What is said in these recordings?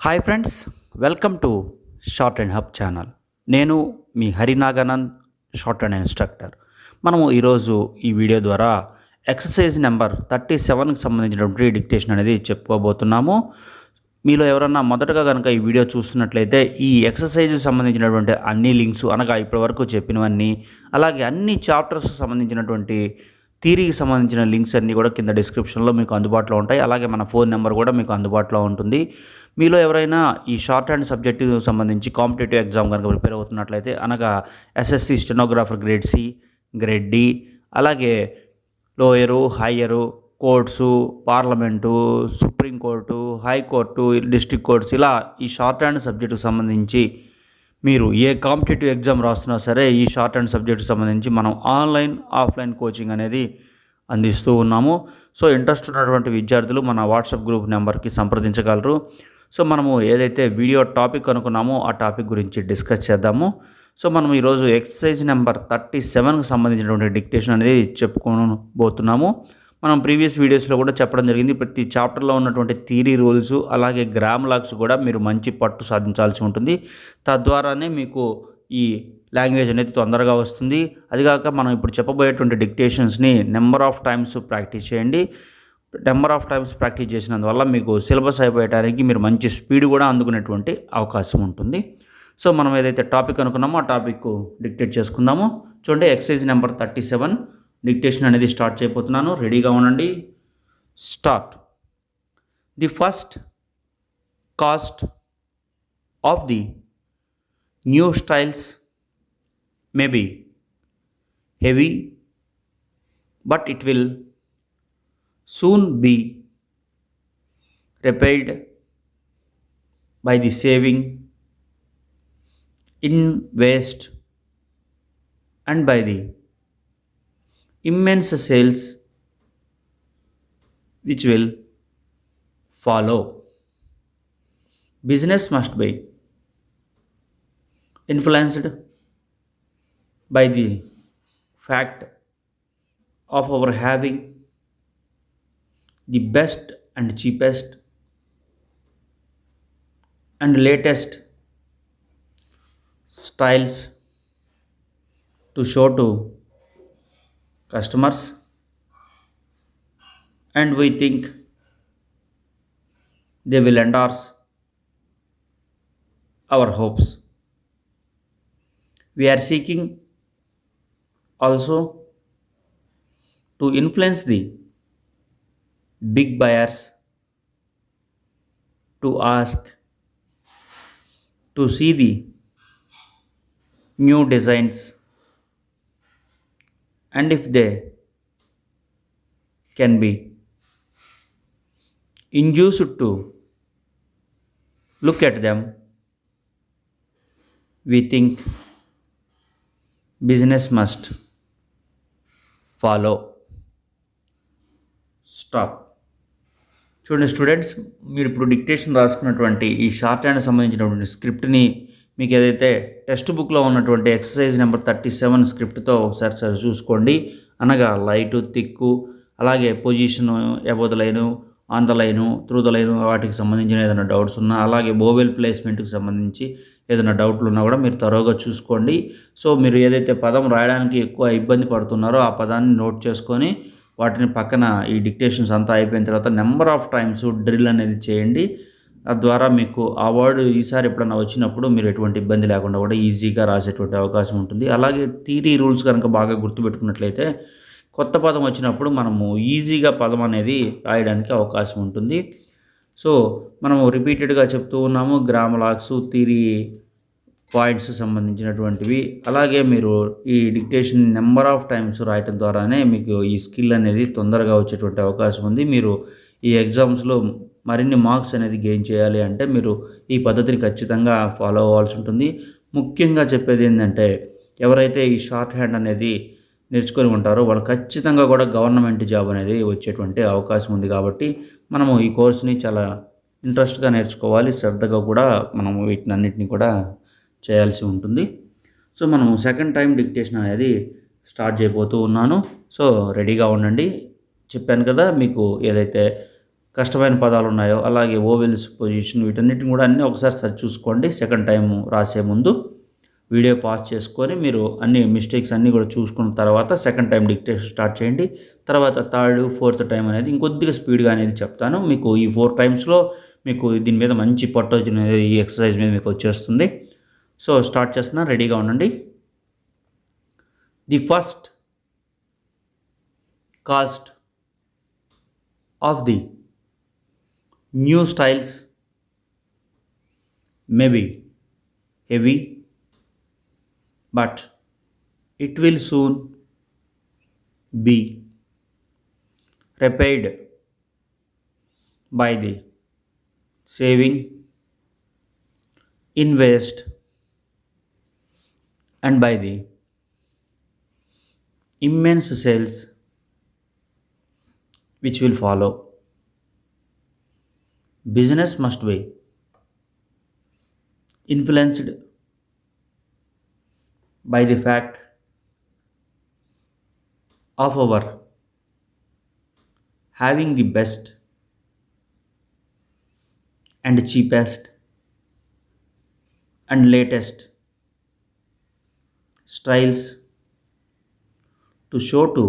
Hi friends, welcome to short and hub channel. నేను మీ హరినాగానంద్, short and instructor. మనము ఈరోజు ఈ వీడియో ద్వారా ఎక్సర్సైజ్ నెంబర్ 37కి సంబంధించినటువంటి డిక్టేషన్ అనేది చెప్పుకోబోతున్నాము. మీలో ఎవరన్నా మొదటగా కనుక ఈ వీడియో చూస్తున్నట్లయితే ఈ ఎక్సర్సైజ్కి సంబంధించినటువంటి అన్ని లింక్స్, అనగా ఇప్పటివరకు చెప్పినవన్నీ, అలాగే అన్ని చాప్టర్స్కి సంబంధించినటువంటి థియరీకి సంబంధించిన లింక్స్ అన్నీ కూడా కింద డిస్క్రిప్షన్లో మీకు అందుబాటులో ఉంటాయి. అలాగే మన ఫోన్ నెంబర్ కూడా మీకు అందుబాటులో ఉంటుంది. మీలో ఎవరైనా ఈ షార్ట్ హ్యాండ్ సబ్జెక్టుకు సంబంధించి కాంపిటేటివ్ ఎగ్జామ్ కనుక ప్రిపేర్ అవుతున్నట్లయితే, అనగా SSC stenographer grade C, grade D, అలాగే lower, higher, courts, parliament, supreme court, high court, district courts, ఇలా ఈ షార్ట్ హ్యాండ్ సబ్జెక్టుకు సంబంధించి మీరు ఏ కాంపిటేటివ్ ఎగ్జామ్ రాస్తున్నా సరే ఈ షార్ట్ హ్యాండ్ సబ్జెక్టుకి సంబంధించి మనం ఆన్లైన్, ఆఫ్లైన్ కోచింగ్ అనేది అందిస్తూ ఉన్నాము. సో ఇంట్రెస్ట్ ఉన్నటువంటి విద్యార్థులు మన వాట్సాప్ గ్రూప్ నెంబర్కి సంప్రదించగలరు. సో మనము ఏదైతే వీడియో టాపిక్ అనుకున్నామో ఆ టాపిక్ గురించి డిస్కస్ చేద్దాము. సో మనం ఈరోజు ఎక్సర్సైజ్ నెంబర్ 37కి సంబంధించినటువంటి డిక్టేషన్ అనేది చెప్పుకోబోతున్నాము. మనం ప్రీవియస్ వీడియోస్లో కూడా చెప్పడం జరిగింది. ప్రతి చాప్టర్లో ఉన్నటువంటి థియరీ రూల్స్, అలాగే గ్రామ్ లాగ్స్ కూడా మీరు మంచి పట్టు సాధించాల్సి ఉంటుంది. తద్వారానే మీకు ఈ లాంగ్వేజ్ అనేది తొందరగా వస్తుంది. అదిగాక మనం ఇప్పుడు చెప్పబోయేటువంటి డిక్టేషన్స్ని నెంబర్ ఆఫ్ టైమ్స్ ప్రాక్టీస్ చేయండి. నెంబర్ ఆఫ్ టైమ్స్ ప్రాక్టీస్ చేసినందువల్ల మీకు సిలబస్ అయిపోయడానికి మీరు మంచి స్పీడ్ కూడా అందుకునేటువంటి అవకాశం ఉంటుంది. సో మనం ఏదైతే టాపిక్ అనుకున్నామో ఆ టాపిక్ డిక్టేట్ చేసుకుందాము. చూడండి, ఎక్సర్సైజ్ నెంబర్ 37 డిక్టేషన్ అనేది స్టార్ట్ చేయబోతున్నాను. రెడీగా ఉండండి. Start. The first cost of the new styles may be heavy, but it will soon be repaid by the saving in waste and by the immense sales which will follow. Business must be influenced by the fact of our having the best and cheapest and latest styles to show to customers, and we think they will endorse our hopes. We are seeking also to influence the big buyers to ask to see the new designs, and if they can be induced to look at them, we think business must follow. Stop. చూడండి students, మీరు ఇప్పుడు dictation రాసుకున్నటువంటి ఈ short hand సంబంధించినటువంటి స్క్రిప్ట్ని మీకు ఏదైతే text బుక్లో ఉన్నటువంటి exercise number 37 స్క్రిప్ట్తో ఒకసారి సరి చూసుకోండి. అనగా లైటు, థిక్కు, అలాగే position, above the line, on the line, through the line, వాటికి సంబంధించిన ఏదైనా డౌట్స్ ఉన్నా, అలాగే బోవెల్ ప్లేస్మెంట్కి సంబంధించి ఏదైనా డౌట్లు ఉన్నా కూడా మీరు తరోగా చూసుకోండి. సో మీరు ఏదైతే పదం రాయడానికి ఎక్కువ ఇబ్బంది పడుతున్నారో ఆ పదాన్ని నోట్ చేసుకొని వాటిని పక్కన ఈ డిక్టేషన్స్ అంతా అయిపోయిన తర్వాత నెంబర్ ఆఫ్ టైమ్స్ డ్రిల్ అనేది చేయండి. తద్వారా మీకు ఆ వర్డ్ ఈసారి ఎప్పుడన్నా వచ్చినప్పుడు మీరు ఎటువంటి ఇబ్బంది లేకుండా కూడా ఈజీగా రాసేటువంటి అవకాశం ఉంటుంది. అలాగే థియరీ రూల్స్ కనుక బాగా గుర్తుపెట్టుకున్నట్లయితే కొత్త పదం వచ్చినప్పుడు మనము ఈజీగా పదం అనేది రాయడానికి అవకాశం ఉంటుంది. సో మనము రిపీటెడ్గా చెప్తూ ఉన్నాము గ్రామ్ లాగ్స్, థియరీ పాయింట్స్ సంబంధించినటువంటివి. అలాగే మీరు ఈ డిక్టేషన్ నెంబర్ ఆఫ్ టైమ్స్ రాయటం ద్వారానే మీకు ఈ స్కిల్ అనేది తొందరగా వచ్చేటువంటి అవకాశం ఉంది. మీరు ఈ ఎగ్జామ్స్లో మరిన్ని మార్క్స్ అనేది గెయిన్ చేయాలి అంటే మీరు ఈ పద్ధతిని ఖచ్చితంగా ఫాలో అవ్వాల్సి ఉంటుంది. ముఖ్యంగా చెప్పేది ఏంటంటే, ఎవరైతే ఈ షార్ట్ హ్యాండ్ అనేది నేర్చుకొని ఉంటారో వాళ్ళు ఖచ్చితంగా కూడా గవర్నమెంట్ జాబ్ అనేది వచ్చేటువంటి అవకాశం ఉంది. కాబట్టి మనము ఈ కోర్సుని చాలా ఇంట్రెస్ట్గా నేర్చుకోవాలి. శ్రద్ధగా కూడా మనము వీటిని అన్నింటినీ కూడా చేయాల్సి ఉంటుంది. సో మనము సెకండ్ టైం డిక్టేషన్ అనేది స్టార్ట్ చేయబోతూ ఉన్నాను. సో రెడీగా ఉండండి. చెప్పాను కదా, మీకు ఏదైతే కష్టమైన పదాలు ఉన్నాయో, అలాగే ఓవెల్స్ పొజిషన్, వీటన్నిటిని కూడా అన్నీ ఒకసారి సరి చూసుకోండి. సెకండ్ టైం రాసే ముందు వీడియో పాజ్ చేసుకొని మీరు అన్ని మిస్టేక్స్ అన్నీ కూడా చూసుకున్న తర్వాత సెకండ్ టైం డిక్టేషన్ స్టార్ట్ చేయండి. తర్వాత థర్డ్, ఫోర్త్ టైం అనేది ఇంకొద్దిగా స్పీడ్గా అనేది చెప్తాను. మీకు ఈ 4 టైమ్స్లో మీకు దీని మీద మంచి పట్టు అనేది ఈ ఎక్సర్సైజ్ మీద మీకు వచ్చేస్తుంది. సో స్టార్ట్ చేస్తున్నా, రెడీగా ఉండండి. The first cost of the new styles may be heavy, but it will soon be repaid by the saving, invest, and by the immense sales which will follow. Business must be influenced by the fact of our having the best and cheapest and latest styles to show to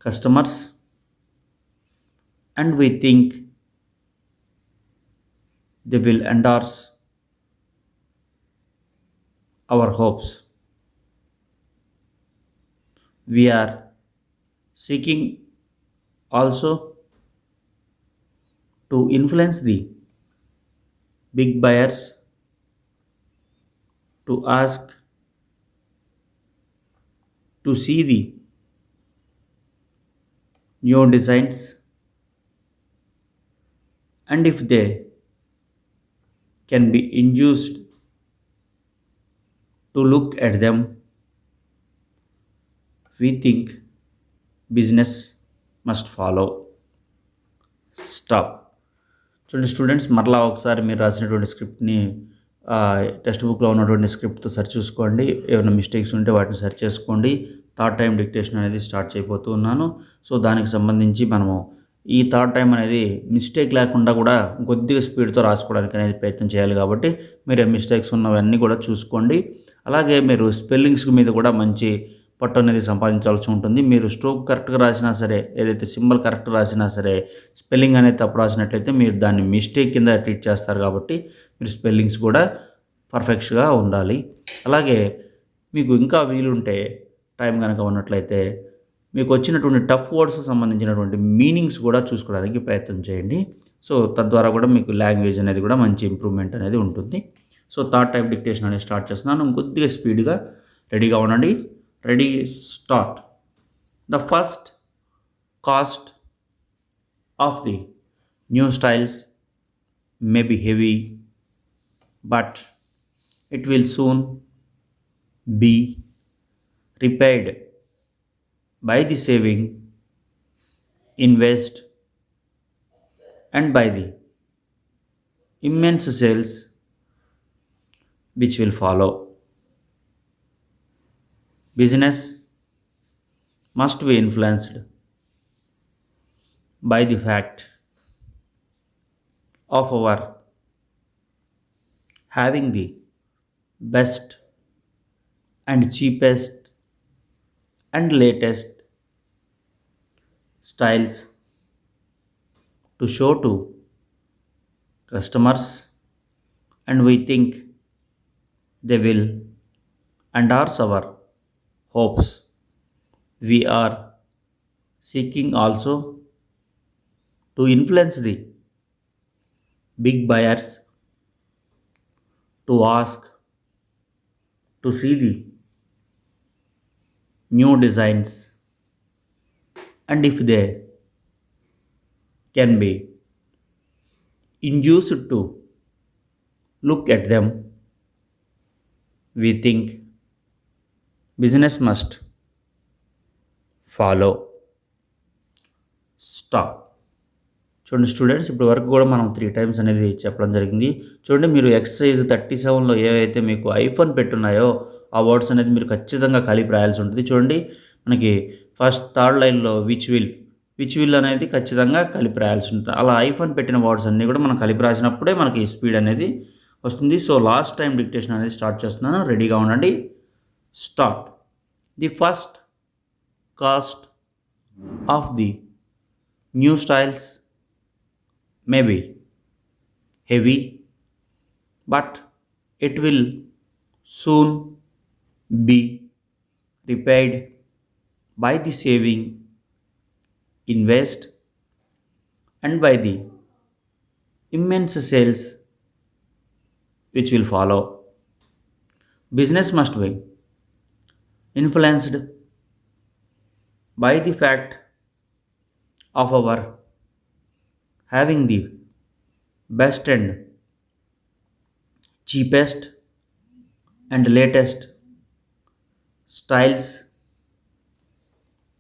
customers, and we think they will endorse our hopes. We are seeking also to influence the big buyers to ask to see the new designs, and if they can be induced to look at them, we think business must follow. Stop. చూడండి students, మరలా ఒకసారి మీరు రాసినటువంటి స్క్రిప్ట్ని text బుక్లో ఉన్నటువంటి స్క్రిప్ట్తో సరి చూసుకోండి. ఏమైనా మిస్టేక్స్ ఉంటే వాటిని సరి చేసుకోండి. థర్డ్ టైం డిక్టేషన్ అనేది స్టార్ట్ చేయబోతూ ఉన్నాను. సో దానికి సంబంధించి మనము ఈ థర్డ్ టైం అనేది మిస్టేక్ లేకుండా కూడా కొద్దిగా స్పీడ్తో రాసుకోవడానికి అనేది ప్రయత్నం చేయాలి. కాబట్టి మీరు మిస్టేక్స్ ఉన్నవన్నీ కూడా చూసుకోండి. అలాగే మీరు స్పెల్లింగ్స్ మీద కూడా మంచి పట్టు అనేది సంపాదించాల్సి ఉంటుంది. మీరు స్ట్రోక్ కరెక్ట్గా రాసినా సరే, ఏదైతే సింబల్ కరెక్ట్ రాసినా సరే, స్పెల్లింగ్ అనేది తప్పు రాసినట్లయితే మీరు దాన్ని మిస్టేక్ కింద ట్రీట్ చేస్తారు. కాబట్టి మీరు స్పెల్లింగ్స్ కూడా పర్ఫెక్ట్గా ఉండాలి. అలాగే మీకు ఇంకా వీలుంటే టైం కనుక ఉన్నట్లయితే మీకు వచ్చినటువంటి టఫ్ వర్డ్స్ సంబంధించినటువంటి మీనింగ్స్ కూడా చూసుకోవడానికి ప్రయత్నం చేయండి. సో తద్వారా కూడా మీకు లాంగ్వేజ్ అనేది కూడా మంచి ఇంప్రూవ్మెంట్ అనేది ఉంటుంది. సో థర్డ్ టైం డిక్టేషన్ అనేది స్టార్ట్ చేస్తున్నాను. కొద్దిగా స్పీడ్గా రెడీగా ఉండండి. Ready, start. The first cost of the new styles may be heavy, but it will soon be repaid by the saving, invest, and by the immense sales which will follow. Business must be influenced by the fact of our having the best and cheapest and latest styles to show to customers, and we think they will endorse our hopes. We are seeking also to influence the big buyers to ask to see the new designs, and if they can be induced to look at them, we think business must follow. Stop. చూడండి students, ఇప్పుడు వరకు కూడా మనం 3 times అనేది చెప్పడం జరిగింది. చూడండి, మీరు ఎక్సర్సైజ్ 37లో ఏవైతే మీకు ఐఫోన్ పెట్టున్నాయో ఆ వర్డ్స్ అనేది మీరు ఖచ్చితంగా కలిపి రాయాల్సి ఉంటుంది. చూడండి, మనకి ఫస్ట్ థర్డ్ లైన్లో విచ్ విల్ విచ్ విల్ అనేది ఖచ్చితంగా కలిపి రాయాల్సి ఉంటుంది. అలా ఐఫోన్ పెట్టిన వర్డ్స్ అన్నీ కూడా మనం కలిపి రాసినప్పుడే మనకి ఈ స్పీడ్ అనేది వస్తుంది. సో లాస్ట్ టైం డిక్టేషన్ అనేది స్టార్ట్ చేస్తున్నాను, రెడీగా ఉండండి. Start. The first cost of the new styles may be heavy, but it will soon be repaid by the saving in waste and by the immense sales which will follow. Business must be influenced by the fact of our having the best and cheapest and latest styles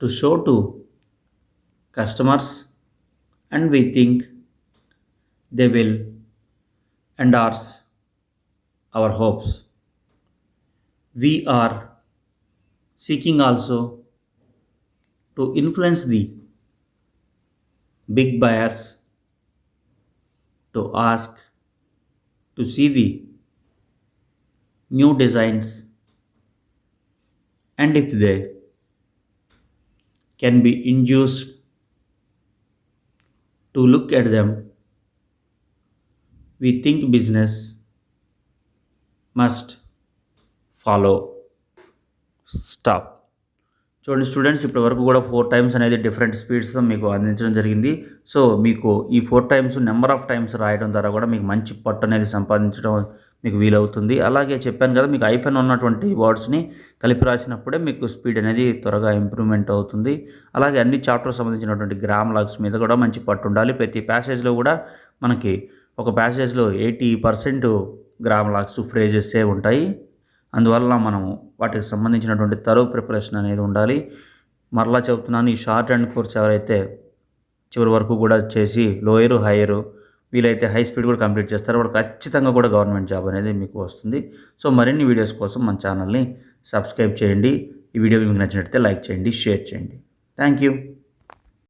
to show to customers, and we think they will endorse our hopes. We are seeking also to influence the big buyers to ask to see the new designs, and if they can be induced to look at them, we think business must follow. Stop. చూడండి students, ఇప్పటి వరకు కూడా 4 times అనేది different స్పీడ్స్తో మీకు అందించడం జరిగింది. So మీకు ఈ 4 టైమ్స్ నెంబర్ ఆఫ్ టైమ్స్ రాయడం ద్వారా కూడా మీకు మంచి పట్టు అనేది సంపాదించడం మీకు వీలవుతుంది. అలాగే చెప్పాను కదా, మీకు ఐఫోన్ ఉన్నటువంటి వర్డ్స్ని కలిపి రాసినప్పుడే మీకు స్పీడ్ అనేది త్వరగా ఇంప్రూవ్మెంట్ అవుతుంది. అలాగే అన్ని చాప్టర్స్ సంబంధించినటువంటి గ్రామ్ లాగ్స్ మీద కూడా మంచి పట్టు ఉండాలి. ప్రతి ప్యాసేజ్లో కూడా మనకి ఒక ప్యాసేజ్లో 80% గ్రామ్ లాగ్స్ ఫ్రేజెసే ఉంటాయి. అందువల్ల మనము వాటికి సంబంధించినటువంటి తరువు ప్రిపరేషన్ అనేది ఉండాలి. మరలా చెబుతున్నాను, ఈ షార్ట్ హ్యాండ్ కోర్స్ ఎవరైతే చివరి వరకు కూడా చేసి లోయరు హైయరు వీలైతే హై స్పీడ్ కూడా కంప్లీట్ చేస్తారో వాళ్ళు ఖచ్చితంగా కూడా గవర్నమెంట్ జాబ్ అనేది మీకు వస్తుంది. సో మరిన్ని వీడియోస్ కోసం మన ఛానల్ని సబ్స్క్రైబ్ చేయండి. ఈ వీడియో మీకు నచ్చినట్లయితే లైక్ చేయండి, షేర్ చేయండి. Thank you.